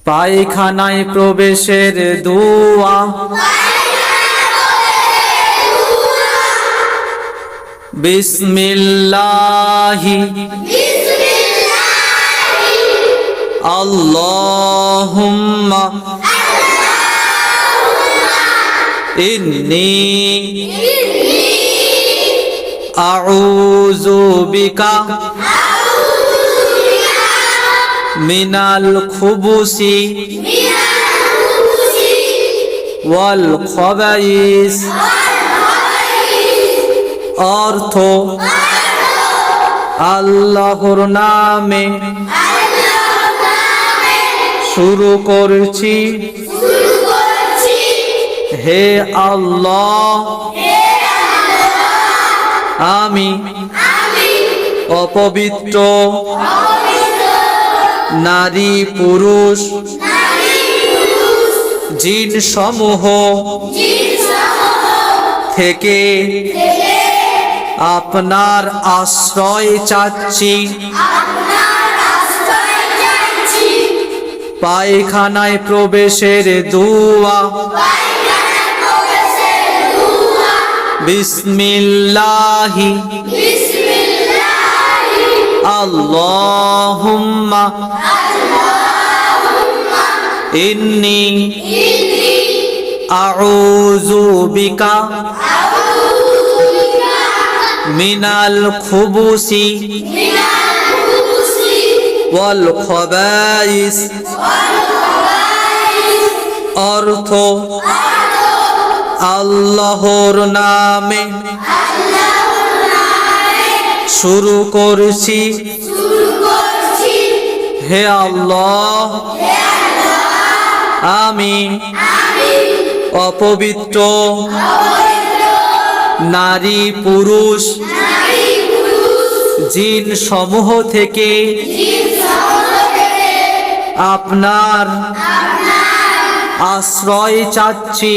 পায়খানায় প্রবেশের দোয়া। বিসমিল্লাহি আল্লাহুম্মা ইন্নী আউযু বিকা মিনাল খুবুসি ওয়াল খাবাইস। অর্থ আল্লাহর নামে শুরু করছি, হে আল্লাহ আমি অপবিত্র নারী পুরুষ জিন সমূহ থেকে আপনার আশ্রয় চাচ্ছি। পায়খানায় প্রবেশের দোয়া। বিসমিল্লাহি আল্লাহুম্মা ইন্নী আউযু বিকা মিনাল খুবুসি ওয়াল খাবাইস। অর্থ আল্লাহর নামে শুরু করছি, হে আল্লাহ আমি অপবিত্র নারী পুরুষ জিন সমূহ থেকে আপনার আশ্রয় চাচ্ছি।